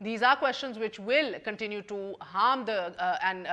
These are questions which will continue to harm and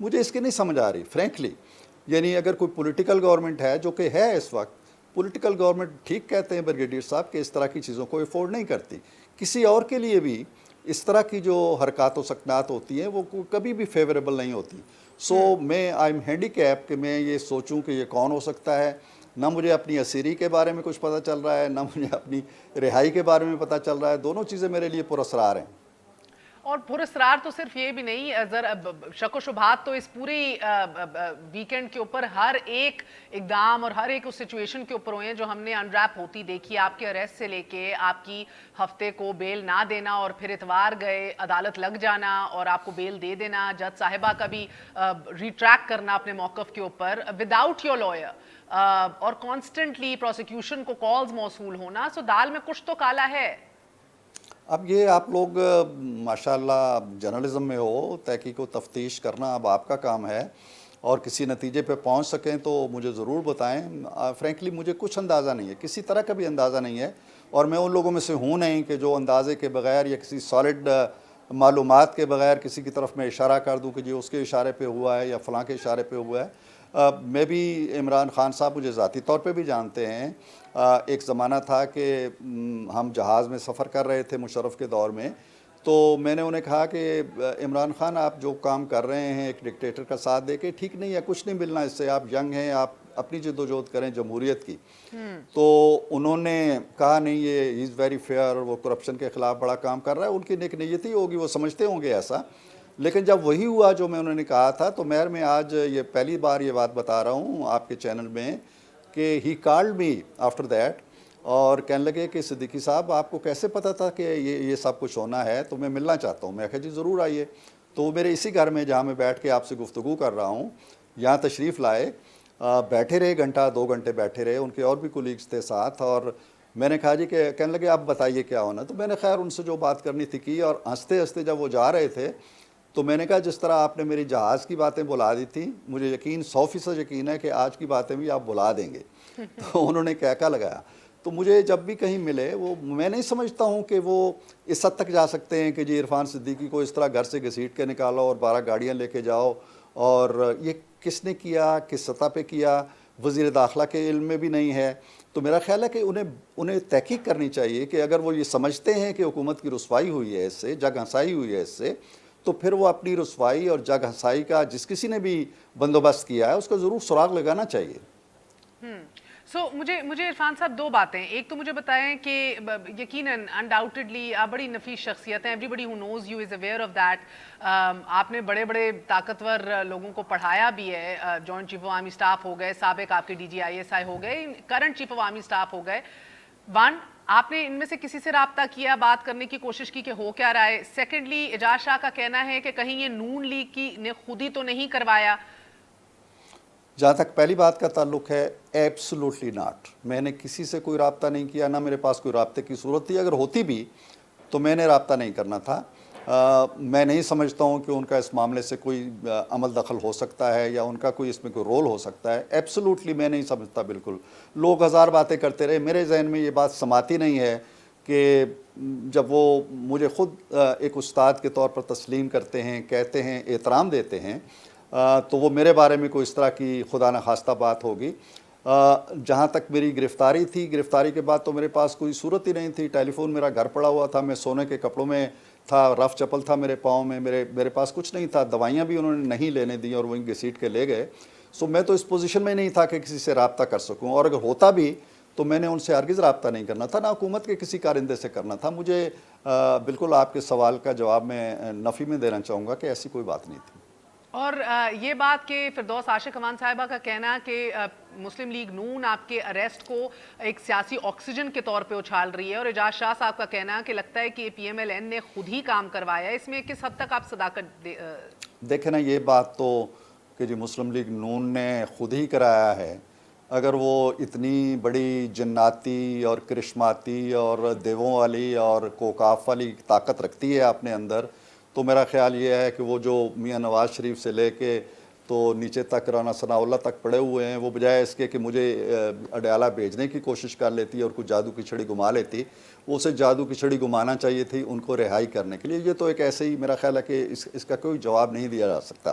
مجھے اس کی نہیں سمجھ آ رہی فرینکلی. یعنی اگر کوئی پولیٹیکل گورنمنٹ ہے جو کہ ہے اس وقت، پولیٹیکل گورنمنٹ ٹھیک کہتے ہیں بریگیڈیئر صاحب کہ اس طرح کی چیزوں کو افورڈ نہیں کرتی. کسی اور کے لیے بھی اس طرح کی جو حرکات و سکنات ہوتی ہیں وہ کبھی بھی فیوریبل نہیں ہوتی. سو میں آئی ایم ہینڈی کیپ کہ میں یہ سوچوں کہ یہ کون ہو سکتا ہے. نہ مجھے اپنی اسیری کے بارے میں کچھ پتہ چل رہا ہے، نہ مجھے اپنی رہائی کے بارے میں پتہ چل رہا ہے. دونوں چیزیں میرے لیے پراسرار ہیں. اور پراسرار تو صرف یہ بھی نہیں، شک و شبہات تو اس پوری ویکینڈ کے اوپر ہر ایک اقدام اور ہر ایک اس سچویشن کے اوپر ہوئے ہیں جو ہم نے انریپ ہوتی دیکھی. آپ کے اریسٹ سے لے کے آپ کی ہفتے کو بیل نہ دینا اور پھر اتوار گئے عدالت لگ جانا اور آپ کو بیل دے دینا، جج صاحبہ کا بھی ریٹریکٹ کرنا اپنے موقف کے اوپر وداؤٹ یور لائر، اور کانسٹنٹلی پروسیکیوشن کو کالز موصول ہونا. سو دال میں کچھ تو کالا ہے. اب یہ آپ لوگ ماشاءاللہ جرنلزم میں ہو، تحقیق و تفتیش کرنا اب آپ کا کام ہے، اور کسی نتیجے پہ پہنچ سکیں تو مجھے ضرور بتائیں. فرینکلی مجھے کچھ اندازہ نہیں ہے، کسی طرح کا بھی اندازہ نہیں ہے، اور میں ان لوگوں میں سے ہوں نہیں کہ جو اندازے کے بغیر یا کسی سالڈ معلومات کے بغیر کسی کی طرف میں اشارہ کر دوں کہ جی اس کے اشارے پہ ہوا ہے یا فلاں کے اشارے پہ ہوا ہے. میں بھی عمران خان صاحب مجھے ذاتی طور پہ بھی جانتے ہیں. ایک زمانہ تھا کہ ہم جہاز میں سفر کر رہے تھے مشرف کے دور میں، تو میں نے انہیں کہا کہ عمران خان آپ جو کام کر رہے ہیں ایک ڈکٹیٹر کا ساتھ دے کے ٹھیک نہیں ہے، کچھ نہیں ملنا اس سے، آپ ینگ ہیں، آپ اپنی جد و جہد کریں جمہوریت کی. تو انہوں نے کہا نہیں یہ از ویری فیئر، وہ کرپشن کے خلاف بڑا کام کر رہا ہے. ان کی نیک نیتی ہوگی، وہ سمجھتے ہوں گے ایسا. لیکن جب وہی ہوا جو میں انہوں نے کہا تھا، تو میں آج یہ پہلی بار یہ بات بتا رہا ہوں آپ کے چینل میں کہ he called me after that اور کہنے لگے کہ صدیقی صاحب آپ کو کیسے پتہ تھا کہ یہ سب کچھ ہونا ہے، تو میں ملنا چاہتا ہوں. میں کہا جی ضرور آئیے. تو وہ میرے اسی گھر میں جہاں میں بیٹھ کے آپ سے گفتگو کر رہا ہوں یہاں تشریف لائے، بیٹھے رہے گھنٹہ 2 گھنٹے بیٹھے رہے. ان کے اور بھی کولیگز تھے ساتھ، اور میں نے کہا جی کہ کہنے لگے آپ بتائیے کیا ہونا. تو میں نے خیر ان سے جو بات کرنی تھی کی، اور ہنستے ہنستے جب وہ جا رہے تھے تو میں نے کہا جس طرح آپ نے میری جہاز کی باتیں بلا دی تھیں، مجھے یقین 100% یقین ہے کہ آج کی باتیں بھی آپ بلا دیں گے. تو انہوں نے کہکا لگایا. تو مجھے جب بھی کہیں ملے وہ میں نہیں سمجھتا ہوں کہ وہ اس حد تک جا سکتے ہیں کہ جی عرفان صدیقی کو اس طرح گھر سے گھسیٹ کے نکالو اور 12 گاڑیاں لے کے جاؤ. اور یہ کس نے کیا، کس سطح پہ کیا، وزیر داخلہ کے علم میں بھی نہیں ہے. تو میرا خیال ہے کہ انہیں تحقیق کرنی چاہیے کہ اگر وہ یہ سمجھتے ہیں کہ حکومت کی رسوائی ہوئی ہے اس سے، جگ ہنسائی ہوئی ہے اس سے، تو پھر وہ اپنی رسوائی اور جگ ہنسائی کا جس کسی نے بھی بندوبست کیا ہے اس کا ضرور سراغ لگانا چاہیے. سو مجھے عرفان صاحب 2 باتیں. ایک تو مجھے بتائیں کہ یقیناً انڈاؤٹڈلی آپ بڑی نفیس شخصیت ہیں، everybody who knows you is aware of that. آپ نے بڑے بڑے طاقتور لوگوں کو پڑھایا بھی ہے، joint chief of army staff ہو گئے، سابق آپ کے DGISI ہو گئے، current chief of army staff ہو گئے. آپ نے ان میں سے کسی سے رابطہ کیا، بات کرنے کی کوشش کی کہ ہو کیا رہا ہے؟ سیکنڈلی اعجاز شاہ کا کہنا ہے کہ کہیں یہ نون لیگ کی نے خود ہی تو نہیں کروایا. جہاں تک پہلی بات کا تعلق ہے، ایبسولوٹلی ناٹ. میں نے کسی سے کوئی رابطہ نہیں کیا، نہ میرے پاس کوئی رابطے کی صورت تھی. اگر ہوتی بھی تو میں نے رابطہ نہیں کرنا تھا. میں نہیں سمجھتا ہوں کہ ان کا اس معاملے سے کوئی عمل دخل ہو سکتا ہے یا ان کا کوئی اس میں کوئی رول ہو سکتا ہے. ایبسولوٹلی میں نہیں سمجھتا. بالکل لوگ ہزار باتیں کرتے رہے، میرے ذہن میں یہ بات سماتی نہیں ہے کہ جب وہ مجھے خود ایک استاد کے طور پر تسلیم کرتے ہیں، کہتے ہیں، احترام دیتے ہیں، تو وہ میرے بارے میں کوئی اس طرح کی خدا نخواستہ بات ہوگی. جہاں تک میری گرفتاری تھی، گرفتاری کے بعد تو میرے پاس کوئی صورت ہی نہیں تھی. ٹیلی فون میرا گھر پڑا ہوا تھا، میں سونے کے کپڑوں میں تھا، رف چپل تھا میرے پاؤں میں، میرے پاس کچھ نہیں تھا. دوائیاں بھی انہوں نے نہیں لینے دیں اور وہیں گھسیٹ کے لے گئے. سو میں تو اس پوزیشن میں نہیں تھا کہ کسی سے رابطہ کر سکوں، اور اگر ہوتا بھی تو میں نے ان سے ہرگز رابطہ نہیں کرنا تھا، نہ حکومت کے کسی کارندے سے کرنا تھا. مجھے بالکل آپ کے سوال کا جواب میں نفی میں دینا چاہوں گا کہ ایسی کوئی بات نہیں تھی. اور یہ بات کہ فردوس عاشق امان صاحبہ کا کہنا کہ مسلم لیگ نون آپ کے اریسٹ کو ایک سیاسی آکسیجن کے طور پہ اچھال رہی ہے، اور اعجاز شاہ صاحب کا کہنا کہ لگتا ہے کہ PMLN نے خود ہی کام کروایا، اس میں کس حد تک آپ صداقت دیکھیں نا، یہ بات تو کہ جی مسلم لیگ نون نے خود ہی کرایا ہے، اگر وہ اتنی بڑی جناتی اور کرشماتی اور دیووں والی اور کوکاف والی طاقت رکھتی ہے اپنے اندر، تو میرا خیال یہ ہے کہ وہ جو میاں نواز شریف سے لے کے تو نیچے تک رانا ثناء اللہ تک پڑے ہوئے ہیں، وہ بجائے اس کے کہ مجھے اڈیالہ بھیجنے کی کوشش کر لیتی اور کچھ جادو کی چھڑی گھما لیتی، وہ اسے جادو کی چھڑی گھمانا چاہیے تھی ان کو رہائی کرنے کے لیے. یہ تو ایک ایسے ہی میرا خیال ہے کہ اس کا کوئی جواب نہیں دیا جا سکتا.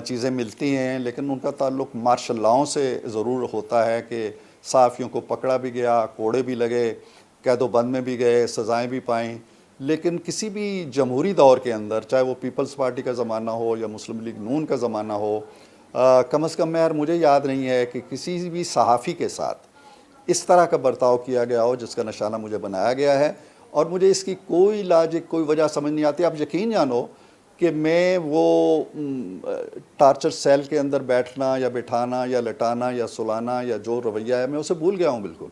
چیزیں ملتی ہیں، لیکن ان کا تعلق مارشل لاؤں سے ضرور ہوتا ہے کہ صحافیوں کو پکڑا بھی گیا، کوڑے بھی لگے، قید و بند میں بھی گئے، سزائیں بھی پائیں. لیکن کسی بھی جمہوری دور کے اندر، چاہے وہ پیپلز پارٹی کا زمانہ ہو یا مسلم لیگ نون کا زمانہ ہو، کم از کم مجھے یاد نہیں ہے کہ کسی بھی صحافی کے ساتھ اس طرح کا برتاؤ کیا گیا ہو جس کا نشانہ مجھے بنایا گیا ہے. اور مجھے اس کی کوئی لاجک، کوئی وجہ سمجھ نہیں آتی. آپ یقین جانو کہ میں وہ ٹارچر سیل کے اندر بیٹھنا یا بٹھانا یا لٹانا یا سلانا یا جو رویہ ہے، میں اسے بھول گیا ہوں بالکل.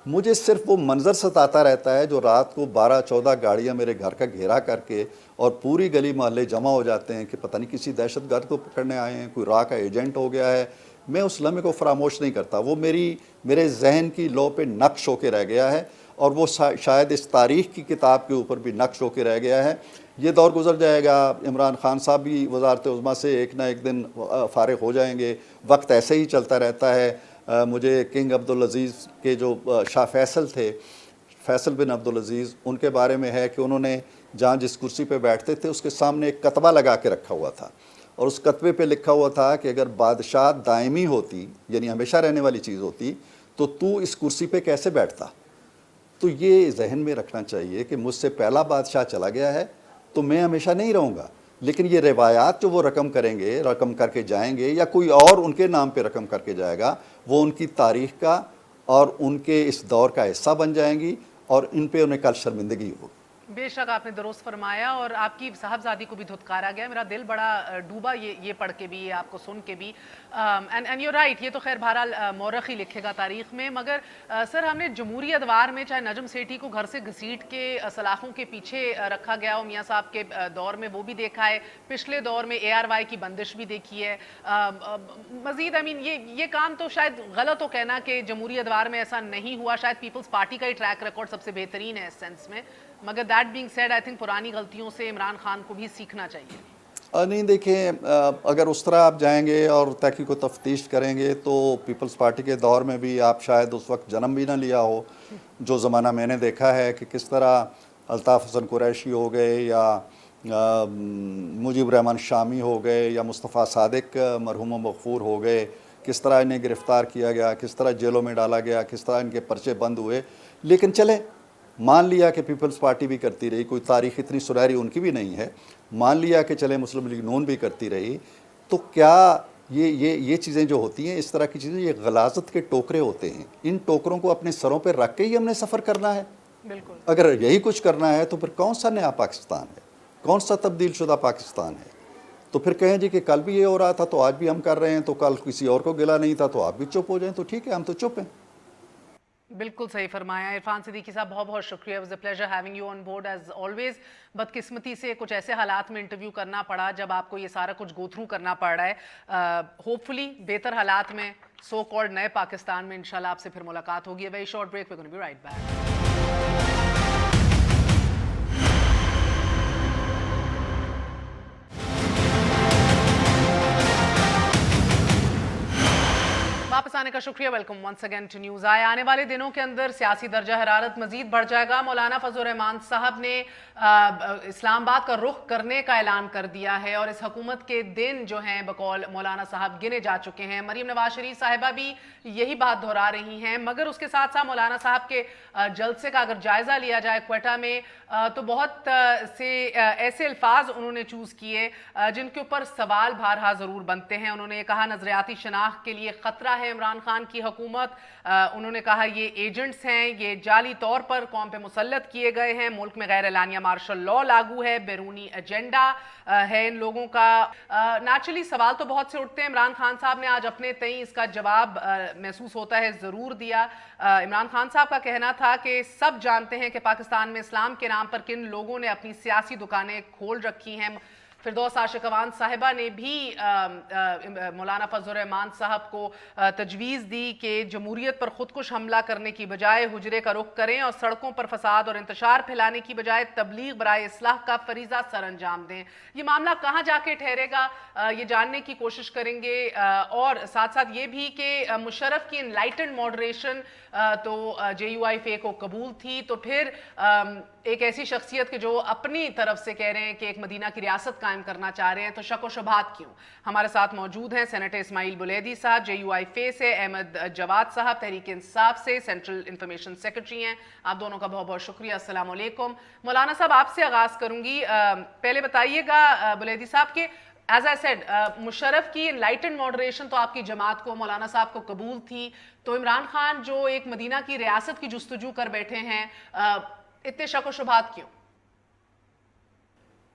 مجھے صرف وہ منظر ستاتا رہتا ہے جو رات کو 12-14 گاڑیاں میرے گھر کا گھیرا کر کے اور پوری گلی محلے جمع ہو جاتے ہیں کہ پتہ نہیں کسی دہشت گرد کو پکڑنے آئے ہیں، کوئی راہ کا ایجنٹ ہو گیا ہے. میں اس لمحے کو فراموش نہیں کرتا. وہ میرے ذہن کی لو پہ نقش ہو کے رہ گیا ہے، اور وہ شاید اس تاریخ کی کتاب کے اوپر بھی نقش ہو کے رہ گیا ہے. یہ دور گزر جائے گا، عمران خان صاحب بھی وزارت عظمیٰ سے ایک نہ ایک دن فارغ ہو جائیں گے. وقت ایسے ہی چلتا رہتا ہے. مجھے کنگ عبدالعزیز کے جو شاہ فیصل تھے، فیصل بن عبدالعزیز، ان کے بارے میں ہے کہ انہوں نے جہاں جس کرسی پہ بیٹھتے تھے اس کے سامنے ایک کتبہ لگا کے رکھا ہوا تھا، اور اس کتبے پہ لکھا ہوا تھا کہ اگر بادشاہ دائمی ہوتی، یعنی ہمیشہ رہنے والی چیز ہوتی، تو اس کرسی پہ کیسے بیٹھتا. تو یہ ذہن میں رکھنا چاہیے کہ مجھ سے پہلا بادشاہ چلا گیا ہے تو میں ہمیشہ نہیں رہوں گا. لیکن یہ روایات جو وہ رقم کریں گے، رقم کر کے جائیں گے، یا کوئی اور ان کے نام پہ رقم کر کے جائے گا، وہ ان کی تاریخ کا اور ان کے اس دور کا حصہ بن جائیں گی، اور ان پہ انہیں کل شرمندگی ہوگی. بے شک آپ نے درست فرمایا، اور آپ کی صاحبزادی کو بھی دھتکارا گیا. میرا دل بڑا ڈوبا یہ پڑھ کے بھی، آپ کو سن کے بھی. اینڈ یو رائٹ، یہ تو خیر بہرحال مورخ ہی لکھے گا تاریخ میں. مگر سر، ہم نے جمہوری ادوار میں چاہے نجم سیٹھی کو گھر سے گھسیٹ کے سلاخوں کے پیچھے رکھا گیا ہو میاں صاحب کے دور میں، وہ بھی دیکھا ہے. پچھلے دور میں ARY کی بندش بھی دیکھی ہے. مزید یہ کام تو شاید غلط ہو کہنا کہ جمہوری ادوار میں ایسا نہیں ہوا. شاید پیپلز پارٹی کا ہی ٹریک ریکارڈ سب سے بہترین ہے اس سینس میں. مگر that being said, I think پرانی غلطیوں سے عمران خان کو بھی سیکھنا چاہیے. نہیں، دیکھیں، اگر اس طرح آپ جائیں گے اور تحقیق و تفتیش کریں گے تو پیپلز پارٹی کے دور میں بھی آپ شاید اس وقت جنم بھی نہ لیا ہو. جو زمانہ میں نے دیکھا ہے کہ کس طرح الطاف حسن قریشی ہو گئے، یا مجیب الرحمن شامی ہو گئے، یا مصطفیٰ صادق مرحوم و مغفور ہو گئے، کس طرح انہیں گرفتار کیا گیا، کس طرح جیلوں میں ڈالا گیا، کس طرح ان کے پرچے بند ہوئے. لیکن چلے مان لیا کہ پیپلز پارٹی بھی کرتی رہی، کوئی تاریخ اتنی سنہری ان کی بھی نہیں ہے. مان لیا کہ چلے مسلم لیگ نون بھی کرتی رہی. تو کیا یہ چیزیں جو ہوتی ہیں، اس طرح کی چیزیں، یہ غلاظت کے ٹوکرے ہوتے ہیں. ان ٹوکروں کو اپنے سروں پہ رکھ کے ہی ہم نے سفر کرنا ہے. بالکل. اگر یہی کچھ کرنا ہے تو پھر کون سا نیا پاکستان ہے، کون سا تبدیل شدہ پاکستان ہے؟ تو پھر کہیں جی کہ کل بھی یہ ہو رہا تھا تو آج بھی ہم کر رہے ہیں، تو کل کسی اور کو گلا نہیں تھا تو آپ بھی چپ ہو جائیں. تو ٹھیک ہے، ہم تو چپ ہیں. بالکل صحیح فرمایا. عرفان صدیقی صاحب، بہت بہت شکریہ. Was a pleasure having you on board as always. بدقسمتی سے کچھ ایسے حالات میں انٹرویو کرنا پڑا جب آپ کو یہ سارا کچھ گو تھرو کرنا پڑ رہا ہے. ہوپ فلی بہتر حالات میں، سو کالڈ نئے پاکستان میں انشاءاللہ آپ سے پھر ملاقات ہوگی. Very short break, we are gonna be right back. واپس آنے کا شکریہ. Welcome once again to news آئی. آنے والے دنوں کے اندر سیاسی درجہ حرارت مزید بڑھ جائے گا. مولانا فضل الرحمان صاحب نے اسلام آباد کا رخ کرنے کا اعلان کر دیا ہے، اور اس حکومت کے دن جو ہیں بقول مولانا صاحب گنے جا چکے ہیں. مریم نواز شریف صاحبہ بھی یہی بات دہرا رہی ہیں. مگر اس کے ساتھ ساتھ مولانا صاحب کے جلسے کا اگر جائزہ لیا جائے کوئٹہ میں، تو بہت سے ایسے الفاظ انہوں نے چوز کیے جن کے اوپر سوال بارہا ضرور بنتے ہیں. انہوں نے کہا نظریاتی شناخت کے لیے خطرہ ہے عمران خان کی حکومت. انہوں نے کہا یہ ایجنٹس ہیں، یہ جعلی طور پر قوم پہ مسلط کیے گئے ہیں. ملک میں غیر اعلانیہ مارشل لاء لاگو ہے، بیرونی ایجنڈا ہے ان لوگوں کا. نیچرلی سوال تو بہت سے اٹھتے ہیں. عمران خان صاحب نے آج اپنے تئیں اس کا جواب محسوس ہوتا ہے ضرور دیا. عمران خان صاحب کا کہنا تھا کہ سب جانتے ہیں کہ پاکستان میں اسلام کے نام پر کن لوگوں نے اپنی سیاسی دکانیں کھول رکھی ہیں. فردوس عاشق اوان صاحبہ نے بھی مولانا فضل الرحمان صاحب کو تجویز دی کہ جمہوریت پر خودکش حملہ کرنے کی بجائے حجرے کا رخ کریں، اور سڑکوں پر فساد اور انتشار پھیلانے کی بجائے تبلیغ برائے اصلاح کا فریضہ سر انجام دیں. یہ معاملہ کہاں جا کے ٹھہرے گا یہ جاننے کی کوشش کریں گے. اور ساتھ ساتھ یہ بھی کہ مشرف کی انلائٹنڈ ماڈریشن تو JUI کو قبول تھی، تو پھر ایک ایسی شخصیت کے جو اپنی طرف سے کہہ رہے ہیں کہ ایک مدینہ کی ریاست قائم کرنا چاہ رہے ہیں، تو شک و شبہات کیوں؟ ہمارے ساتھ موجود ہیں سینیٹر اسماعیل بلیدی صاحب، JUI فے سے، احمد جواد صاحب تحریک انصاف سے، سینٹرل انفارمیشن سیکرٹری ہیں. آپ دونوں کا بہت بہت شکریہ. السلام علیکم. مولانا صاحب آپ سے آغاز کروں گی. پہلے بتائیے گا بلیدی صاحب کہ ایز آئی سیڈ مشرف کی انلائٹنڈ ماڈریشن تو آپ کی جماعت کو، مولانا صاحب کو قبول تھی، تو عمران خان جو ایک مدینہ کی ریاست کی جستجو کر بیٹھے ہیں، اتنے شک و شبہات کیوں؟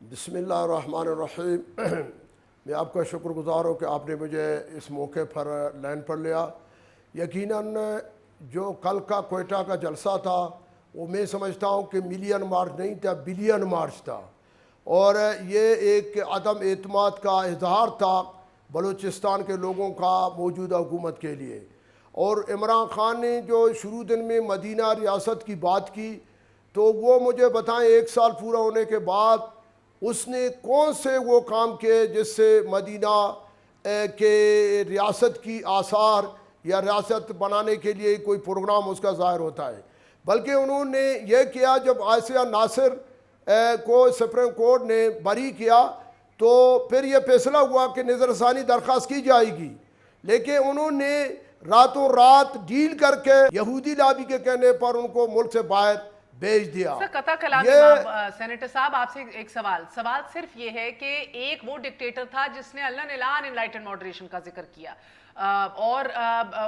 بسم اللہ الرحمن الرحیم. میں آپ کا شکر گزار ہوں کہ آپ نے مجھے اس موقع پر لائن پر لیا. یقیناً جو کل کا کوئٹہ کا جلسہ تھا وہ میں سمجھتا ہوں کہ ملین مارچ نہیں تھا، بلین مارچ تھا، اور یہ ایک عدم اعتماد کا اظہار تھا بلوچستان کے لوگوں کا موجودہ حکومت کے لیے. اور عمران خان نے جو شروع دن میں مدینہ ریاست کی بات کی، تو وہ مجھے بتائیں 1 سال پورا ہونے کے بعد اس نے کون سے وہ کام کیے جس سے مدینہ کے ریاست کی آثار یا ریاست بنانے کے لیے کوئی پروگرام اس کا ظاہر ہوتا ہے. بلکہ انہوں نے یہ کیا، جب عائشہ ناصر کو سپریم کورٹ نے بری کیا تو پھر یہ فیصلہ ہوا کہ نظر ثانی درخواست کی جائے گی، لیکن انہوں نے راتوں رات ڈیل کر کے یہودی لابی کے کہنے پر ان کو ملک سے باہر بھیج دیا. قطع کلام امام سینیٹر صاحب آپ سے ایک سوال صرف یہ ہے کہ ایک وہ ڈکٹیٹر تھا جس نے علن اعلان انلائٹنڈ ماڈریشن کا ذکر کیا اور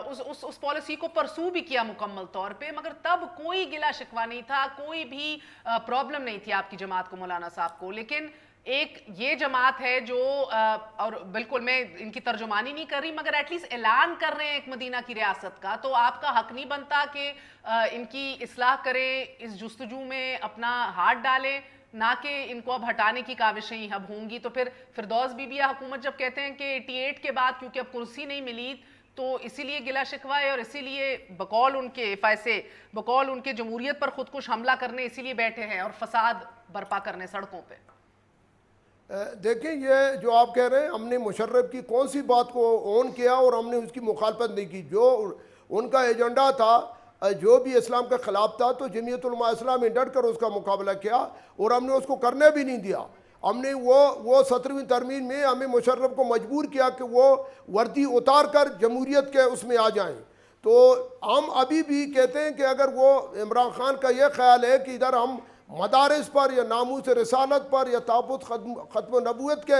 اس پالیسی کو پرسو بھی کیا مکمل طور پہ، مگر تب کوئی گلہ شکوہ نہیں تھا، کوئی بھی پرابلم نہیں تھی آپ کی جماعت کو، مولانا صاحب کو. لیکن ایک یہ جماعت ہے جو اور بالکل میں ان کی ترجمانی نہیں کر رہی، مگر ایٹ لیسٹ اعلان کر رہے ہیں ایک مدینہ کی ریاست کا، تو آپ کا حق نہیں بنتا کہ ان کی اصلاح کریں، اس جستجو میں اپنا ہاتھ ڈالیں، نہ کہ ان کو اب ہٹانے کی کاوشیں اب ہوں گی؟ تو پھر فردوس بی بی حکومت جب کہتے ہیں کہ 88 کے بعد کیونکہ اب کرسی نہیں ملی تو اسی لیے گلہ شکوہ ہے اور اسی لیے بقول ان کے فیصلے، بقول ان کے جمہوریت پر خودکش حملہ کرنے اسی لیے بیٹھے ہیں اور فساد برپا کرنے سڑکوں پہ. دیکھیں یہ جو آپ کہہ رہے ہیں، ہم نے مشرف کی کون سی بات کو اون کیا اور ہم نے اس کی مخالفت نہیں کی. جو ان کا ایجنڈا تھا، جو بھی اسلام کے خلاف تھا، تو جمعیت علماء اسلام نے ڈٹ کر اس کا مقابلہ کیا اور ہم نے اس کو کرنے بھی نہیں دیا. ہم نے وہ 17ویں ترمیم میں ہمیں مشرف کو مجبور کیا کہ وہ وردی اتار کر جمہوریت کے اس میں آ جائیں. تو ہم ابھی بھی کہتے ہیں کہ اگر وہ عمران خان کا یہ خیال ہے کہ ادھر ہم مدارس پر یا ناموس رسالت پر یا تحفظ ختم نبوت کے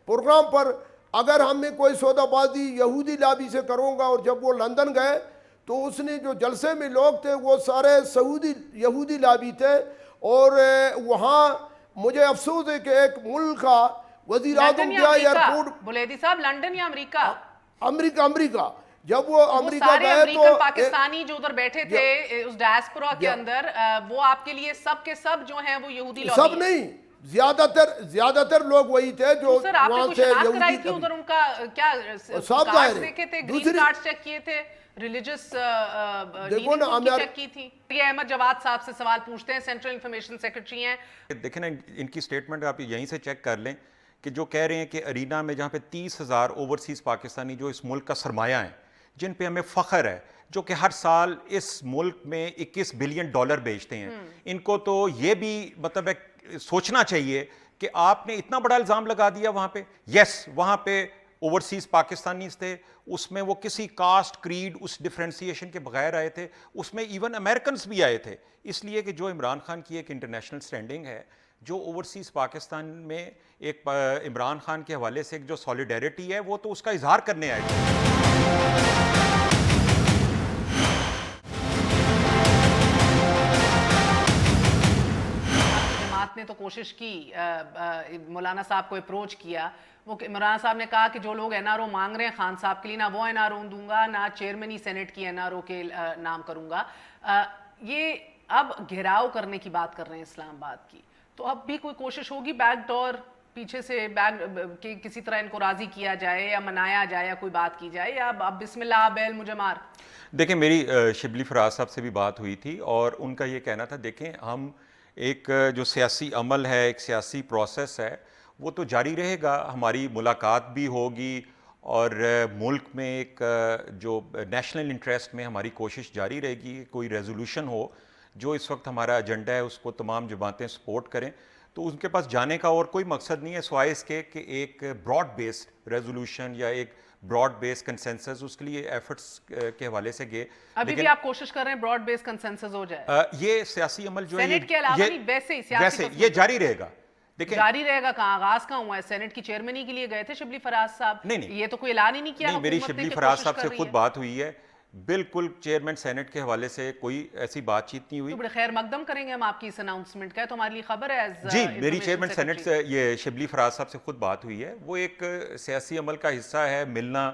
پروگرام پر اگر ہم نے کوئی سودا بازی یہودی لابی سے کروں گا، اور جب وہ لندن گئے تو اس نے جو جلسے میں لوگ تھے وہ سارے سعودی یہودی لابی تھے. اور وہاں مجھے افسوس ہے کہ ایک ملک کا وزیر اعظم گیا ایئرپورٹ، بلیدی صاحب لندن یا امریکہ؟ امریکہ جب وہ امریکہ گئے تو پاکستانی جو ادھر بیٹھے تھے اس ڈائسپورا کے اندر، وہ آپ کے لیے سب کے سب جو ہیں وہ یہودی لوگ؟ سب نہیں، زیادہ تر لوگ وہی تھے جو وہاں سے یہودی تھے. ادھر ان کا کیا کارڈز دیکھے تھے، گرین کارڈز چیک کیے تھے، ریلیجس چیک کی تھی؟ یہ احمد جواد صاحب سے سوال پوچھتے ہیں، سینٹرل انفارمیشن سیکرٹری ہیں. دیکھیں نا ان کی سٹیٹمنٹ آپ یہیں سے چیک کر لیں کہ جو کہہ رہے ہیں کہ ارینا میں جہاں پہ 30,000 اوورسیز پاکستانی جو اس ملک کا سرمایہ ہیں، جن پہ ہمیں فخر ہے، جو کہ ہر سال اس ملک میں $21 بلین بیچتے ہیں، ان کو تو یہ بھی مطلب سوچنا چاہیے کہ آپ نے اتنا بڑا الزام لگا دیا وہاں پہ. یس وہاں پہ اوورسیز پاکستانیز تھے، اس میں وہ کسی کاسٹ کریڈ اس ڈفرینسیشن کے بغیر آئے تھے، اس میں ایون امریکنز بھی آئے تھے. اس لیے کہ جو عمران خان کی ایک انٹرنیشنل سٹینڈنگ ہے، جو اوورسیز پاکستان میں ایک عمران خان کے حوالے سے ایک جو سولیڈیرٹی ہے، وہ تو اس کا اظہار کرنے آئے تھے. نے تو کوشش کی، مولانا صاحب کو اپروچ کیا، وہ مولانا صاحب نے کہا کہ جو لوگ NRO مانگ رہے ہیں خان صاحب کے لیے، نہ وہ NRO دوں گا، نہ چیئرمنی سینٹ کی NRO کے نام کروں گا. یہ اب گھیراؤ کرنے کی بات کر رہے ہیں اسلام آباد کی، تو اب بھی کوئی کوشش ہوگی بیک ڈور پیچھے سے کہ کسی طرح ان کو راضی کیا جائے یا منایا جائے یا کوئی بات کی جائے، یا اب بسم اللہ بیل مجھے مار؟ دیکھیں میری شبلی فراز صاحب سے بھی بات ہوئی تھی اور ان کا یہ کہنا تھا، دیکھیں ہم ایک جو سیاسی عمل ہے، ایک سیاسی پروسیس ہے، وہ تو جاری رہے گا. ہماری ملاقات بھی ہوگی اور ملک میں ایک جو نیشنل انٹرسٹ میں ہماری کوشش جاری رہے گی، کوئی ریزولوشن ہو جو اس وقت ہمارا ایجنڈا ہے اس کو تمام جماعتیں سپورٹ کریں. تو ان کے پاس جانے کا اور کوئی مقصد نہیں ہے سوائے اس کے کہ ایک براڈ بیسڈ ریزولوشن یا ایک براڈ بیس کنسنسس اس کے لیے ایفرٹس کے حوالے سے گئے. ابھی بھی آپ کوشش کر رہے ہیں براڈ بیس کنسنسس ہو جائے؟ یہ سیاسی عمل جو ہے سینٹ کے علاوہ نہیں، ویسے ہی ویسے یہ جاری رہے گا. دیکھیں جاری رہے گا. کہاں آغاز کہاں ہوا ہے؟ سینٹ کی چیئرمینی کے لیے گئے تھے شبلی فراز صاحب. نہیں یہ تو کوئی اعلان ہی نہیں کیا نہیں، میری حکومت نے شبلی کہ فراز کوشش صاحب کر سے رہی خود ہے. بات ہوئی ہے، بالکل چیئرمین سینٹ کے حوالے سے کوئی ایسی بات چیت نہیں ہوئی. تو بڑے خیر مقدم کریں گے ہم آپ کی اس اناؤنسمنٹ کا، تو ہمارے لیے خبر ہے. جی میری چیئرمین سینٹ سے یہ شبلی فراز صاحب سے خود بات ہوئی ہے. وہ ایک سیاسی عمل کا حصہ ہے، ملنا،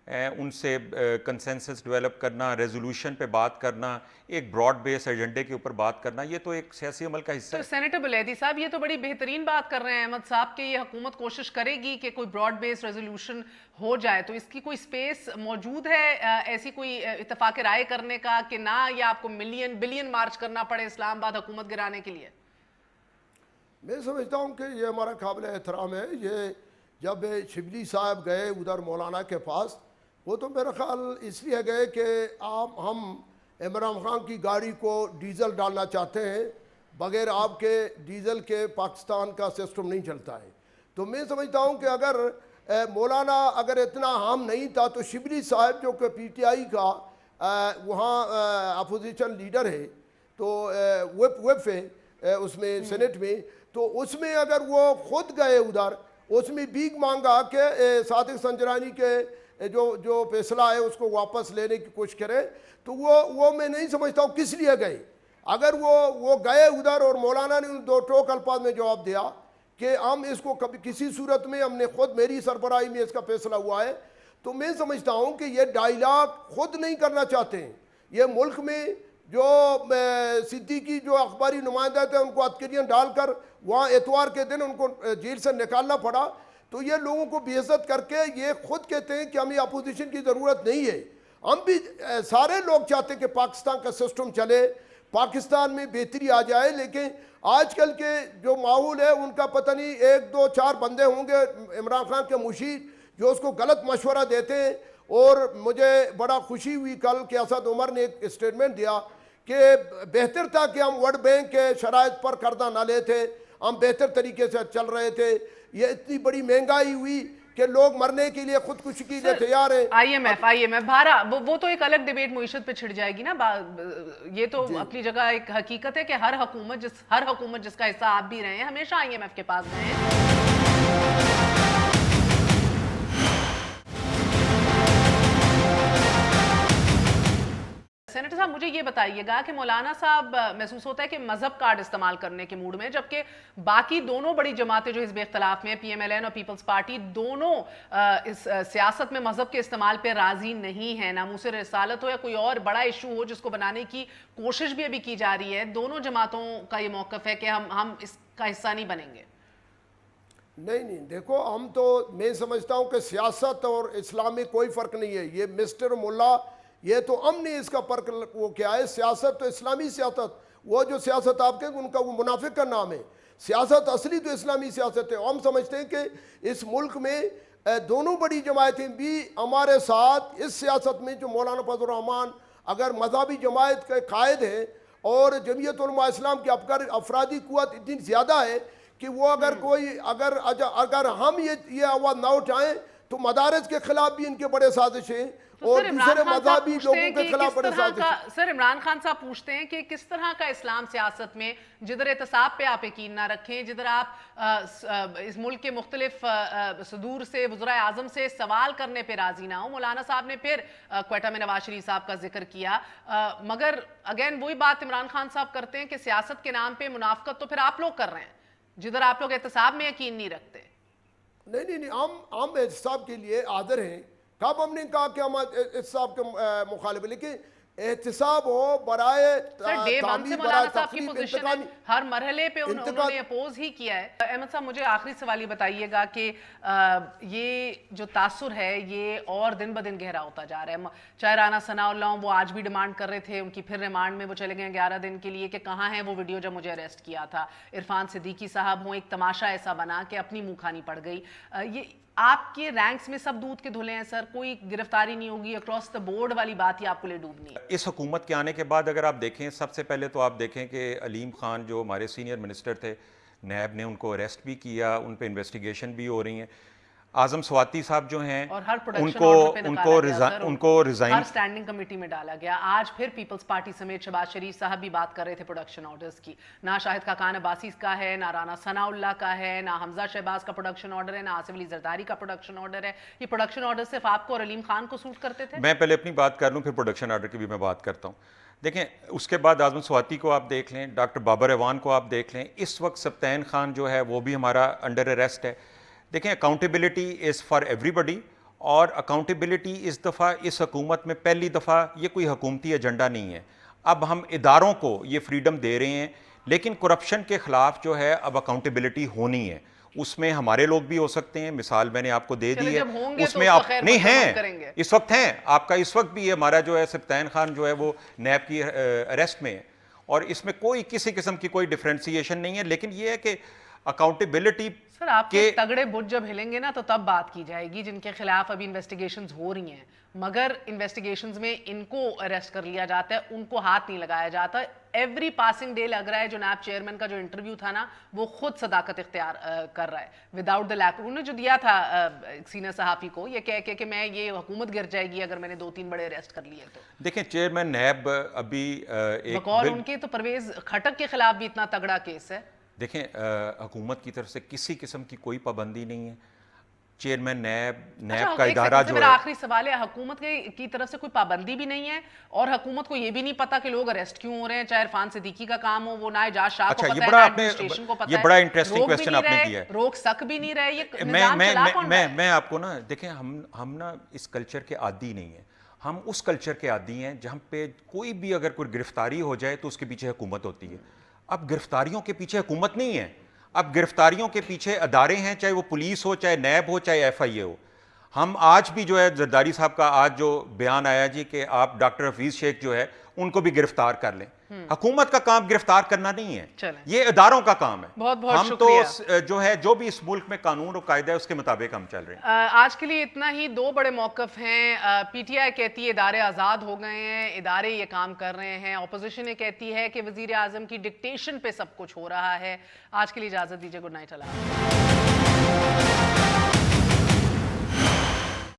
ان سے کنسنسس ڈیولپ کرنا، ریزولوشن پہ بات کرنا، ایک براڈ بیس ایجنڈے کے اوپر بات کرنا، یہ تو ایک سیاسی عمل کا حصہ ہے. تو سینیٹر بلیدی صاحب یہ تو بڑی بہترین بات کر رہے ہیں احمد صاحب کہ یہ حکومت کوشش کرے گی کہ کوئی براڈ بیس ریزولوشن ہو جائے. تو اس کی کوئی سپیس موجود ہے ایسی کوئی اتفاق رائے کرنے کا کہ نہ یا آپ کو ملین بلین مارچ کرنا پڑے اسلام آباد حکومت گرانے کے لیے؟ میں سمجھتا ہوں کہ یہ ہمارا قابل احترام ہے. یہ جب شبلی صاحب گئے ادھر مولانا کے پاس، وہ تو میرا خیال اس لیے گئے کہ ہم عمران خان کی گاڑی کو ڈیزل ڈالنا چاہتے ہیں، بغیر آپ کے ڈیزل کے پاکستان کا سسٹم نہیں چلتا ہے. تو میں سمجھتا ہوں کہ اگر مولانا اگر اتنا اہم نہیں تھا تو شبلی صاحب جو کہ پی ٹی آئی کا وہاں اپوزیشن لیڈر ہے، تو ویب ہے اس میں سینٹ میں، تو اس میں اگر وہ خود گئے ادھر، اس میں بھیک مانگا کہ صادق سنجرانی کے جو فیصلہ ہے اس کو واپس لینے کی کوشش کرے، تو وہ میں نہیں سمجھتا ہوں کس لیے گئے. اگر وہ گئے ادھر اور مولانا نے ان دو ٹوک الفاظ میں جواب دیا کہ ہم اس کو کبھی کسی صورت میں ہم نے خود میری سربراہی میں اس کا فیصلہ ہوا ہے، تو میں سمجھتا ہوں کہ یہ ڈائیلاگ خود نہیں کرنا چاہتے ہیں. یہ ملک میں جو صدیقی جو اخباری نمائندہ تھے ان کو عسکریاں ڈال کر وہاں اتوار کے دن ان کو جیل سے نکالنا پڑا. تو یہ لوگوں کو بے عزت کر کے یہ خود کہتے ہیں کہ ہمیں اپوزیشن کی ضرورت نہیں ہے. ہم بھی سارے لوگ چاہتے ہیں کہ پاکستان کا سسٹم چلے، پاکستان میں بہتری آ جائے، لیکن آج کل کے جو ماحول ہے ان کا پتہ نہیں 1 2 4 بندے ہوں گے عمران خان کے مشیر جو اس کو غلط مشورہ دیتے ہیں. اور مجھے بڑا خوشی ہوئی کل کہ اسد عمر نے ایک اسٹیٹمنٹ دیا کہ بہتر تھا کہ ہم ورلڈ بینک کے شرائط پر قرضہ نہ لیتے، ہم بہتر طریقے سے چل رہے تھے. یہ اتنی بڑی مہنگائی ہوئی کہ لوگ مرنے کے لیے خودکشی کے لیے تیار ہیں. آئی ایم ایف بھارا وہ تو ایک الگ ڈیبیٹ معیشت پہ چھڑ جائے گی نا. یہ تو اپنی جگہ ایک حقیقت ہے کہ ہر حکومت جس کا حصہ آپ بھی رہے ہیں ہمیشہ آئی ایم ایف کے پاس گئے ہیں. سینیٹر صاحب مجھے یہ بتائیے گا کہ مولانا صاحب محسوس ہوتا ہے کہ مذہب کارڈ استعمال کرنے کے موڈ میں، جبکہ باقی دونوں بڑی جماعتیں جو حزب اختلاف میں پی ایم ایل این اور پیپلز پارٹی دونوں اس سیاست میں مذہب کے استعمال پہ راضی نہیں ہیں. ناموس رسالت ہو یا کوئی اور بڑا ایشو ہو جس کو بنانے کی کوشش بھی ابھی کی جا رہی ہے، دونوں جماعتوں کا یہ موقف ہے کہ ہم اس کا حصہ نہیں بنیں گے. نہیں دیکھو، ہم تو میں سمجھتا ہوں کہ سیاست اور اسلام میں کوئی فرق نہیں ہے. یہ مسٹر ملا یہ تو ہم نے اس کا فرق وہ کیا ہے. سیاست تو اسلامی سیاست، وہ جو سیاست آپ کے ان کا وہ منافق کا نام ہے. سیاست اصلی تو اسلامی سیاست ہے. ہم سمجھتے ہیں کہ اس ملک میں دونوں بڑی جماعتیں بھی ہمارے ساتھ اس سیاست میں، جو مولانا فضل الرحمان اگر مذہبی جماعت کے قائد ہیں اور جمعیت علماء اسلام کی افرادی قوت اتنی زیادہ ہے کہ وہ اگر ہم یہ آواز نہ اٹھائیں تو مدارس کے خلاف بھی ان کے بڑے سازش ہیں اور دوسرے مذہبی لوگوں کے خلاف بڑے سازش ہیں. سر عمران خان صاحب پوچھتے ہیں کہ کس طرح کا اسلام سیاست میں جدھر احتساب پہ آپ یقین نہ رکھیں، جدھر آپ اس ملک کے مختلف صدور سے وزراء اعظم سے سوال کرنے پہ راضی نہ ہوں. مولانا صاحب نے پھر کوئٹہ میں نواز شریف صاحب کا ذکر کیا، مگر اگین وہی بات عمران خان صاحب کرتے ہیں کہ سیاست کے نام پہ منافقت تو پھر آپ لوگ کر رہے ہیں جدھر آپ لوگ احتساب میں یقین نہیں رکھتے. نہیں ہم احتساب کے لیے حاضر ہیں. کب ہم نے کہا کہ ہم احتساب کے مخالف ہیں، لیکن احتساب ہو برائے تعمیر، برائے تخریب، ہر مرحلے پہ انہوں نے اپوز ہی کیا ہے. احمد صاحب مجھے آخری سوال یہ بتائیے گا کہ یہ جو تاثر ہے یہ اور دن بدن گہرا ہوتا جا رہا ہے. چاہے رانا ثناء اللہ وہ آج بھی ڈیمانڈ کر رہے تھے، ان کی پھر ریمانڈ میں وہ چلے گئے 11 دن کے لیے کہ کہاں ہے وہ ویڈیو جب مجھے اریسٹ کیا تھا. عرفان صدیقی صاحب ہوں، ایک تماشا ایسا بنا کہ اپنی منہ کھانی پڑ گئی. یہ آپ کے رینکس میں سب دودھ کے دھلے ہیں سر، کوئی گرفتاری نہیں ہوگی، اکراس دا بورڈ والی بات ہی آپ کو لے ڈوبنی ہے. اس حکومت کے آنے کے بعد اگر آپ دیکھیں، سب سے پہلے تو آپ دیکھیں کہ علیم خان جو ہمارے سینئر منسٹر تھے، نیب نے ان کو اریسٹ بھی کیا، ان پہ انویسٹیگیشن بھی ہو رہی ہیں. اعظم سواتی صاحب جو ہیں اور ہر پروڈکشن آرڈر پہ ان کو ریزائن ہر سٹینڈنگ کمیٹی میں ڈالا گیا. آج پھر پیپلز پارٹی سمیت شہباز شریف صاحب بھی بات کر رہے تھے پروڈکشن آرڈرز کی. نہ شاہد خاقان عباسی کا ہے، نہ رانا ثناء اللہ کا ہے، نہ حمزہ شہباز کا پروڈکشن آرڈر ہے، نہ آصف علی زرداری کا پروڈکشن آرڈر ہے. یہ پروڈکشن آرڈر صرف آپ کو اور علیم خان کو سوٹ کرتے تھے؟ میں پہلے اپنی بات کر لوں، پھر پروڈکشن آرڈر کی بھی میں بات کرتا ہوں. دیکھیں، اس کے بعد اعظم سواتی کو آپ دیکھ لیں، ڈاکٹر بابر ایوان کو آپ دیکھ لیں. اس وقت سبطین خان جو ہے وہ بھی ہمارا انڈر اریسٹ ہے. دیکھیں، اکاؤنٹیبلٹی از فار ایوری بڈی، اور اکاؤنٹیبلٹی اس دفعہ اس حکومت میں پہلی دفعہ یہ کوئی حکومتی ایجنڈا نہیں ہے. اب ہم اداروں کو یہ فریڈم دے رہے ہیں، لیکن کرپشن کے خلاف جو ہے اب اکاؤنٹیبلٹی ہونی ہے. اس میں ہمارے لوگ بھی ہو سکتے ہیں، مثال میں نے آپ کو دے دی ہے. اس میں آپ نہیں ہیں، اس وقت ہیں، آپ کا اس وقت بھی ہمارا جو ہے سبطین خان جو ہے وہ نیب کی اریسٹ میں ہے، اور اس میں کوئی کسی قسم کی کوئی ڈفرینسیشن نہیں ہے. لیکن یہ ہے کہ اکاؤنٹیبلٹی سر آپ کے تگڑے بت جب ہلیں گے نا تو تب بات کی جائے گی، جن کے خلاف ابھی انویسٹیگیشنز ہو رہی ہیں. مگر انویسٹیگیشنز میں ان کو اریسٹ کر لیا جاتا ہے، ان کو ہاتھ نہیں لگایا جاتا. ایوری پاسنگ ڈے لگ رہا ہے جو نیب چیئرمین کا جو انٹرویو تھا نا، وہ خود صداقت اختیار کر رہا ہے وداؤٹ دا لیک. انہوں نے جو دیا تھا سینئر صحافی کو یہ کہہ کہ میں یہ حکومت گر جائے گی اگر میں نے 2-3 بڑے اریسٹ کر لیے تو. دیکھیں، چیئرمین نیب ابھی بقول ان کے تو پرویز خٹک کے خلاف بھی اتنا تگڑا کیس ہے. دیکھیں، حکومت کی طرف سے کسی قسم کی کوئی پابندی نہیں ہے. چیئرمین نیب کا ادارہ جو ہے، میرا آخری سوال ہے، حکومت کی طرف سے کوئی پابندی بھی نہیں ہے اور حکومت کو یہ بھی نہیں پتا کہ لوگ اریسٹ کیوں ہو رہے ہیں، چاہے عرفان صدیقی کا کام ہو، وہ نہ اعجاز شاہ کو پتا ہے، نہ ایڈمنسٹریشن کو پتا ہے. یہ بڑا انٹرسٹنگ کویسچن آپ نے کیا ہے. روک سک بھی نہیں رہے. یہ نظام چلا کون رہا ہے؟ میں آپ کو نا، دیکھیں، ہم نا اس کلچر کے عادی نہیں ہیں. ہم اس کلچر کے عادی ہیں جہاں پہ کوئی بھی اگر کوئی گرفتاری ہو جائے تو اس کے پیچھے حکومت ہوتی ہے. اب گرفتاریوں کے پیچھے حکومت نہیں ہے، اب گرفتاریوں کے پیچھے ادارے ہیں، چاہے وہ پولیس ہو، چاہے نیب ہو، چاہے ایف آئی اے ہو. ہم آج بھی جو ہے زرداری صاحب کا آج جو بیان آیا جی کہ آپ ڈاکٹر حفیظ شیخ جو ہے ان کو بھی گرفتار کر لیں. حکومت کا کام گرفتار کرنا نہیں ہے، یہ اداروں کا کام ہے. بہت بہت ہم تو جو ہے جو بھی اس ملک میں قانون اور قاعدہ ہے اس کے مطابق ہم چل رہے ہیں. آج کے لیے اتنا ہی. 2 بڑے موقف ہیں. پی ٹی آئی کہتی ہے ادارے آزاد ہو گئے ہیں، ادارے یہ کام کر رہے ہیں. اپوزیشن یہ کہتی ہے کہ وزیر اعظم کی ڈکٹیشن پہ سب کچھ ہو رہا ہے. آج کے لیے اجازت دیجیے. Good night. اللہ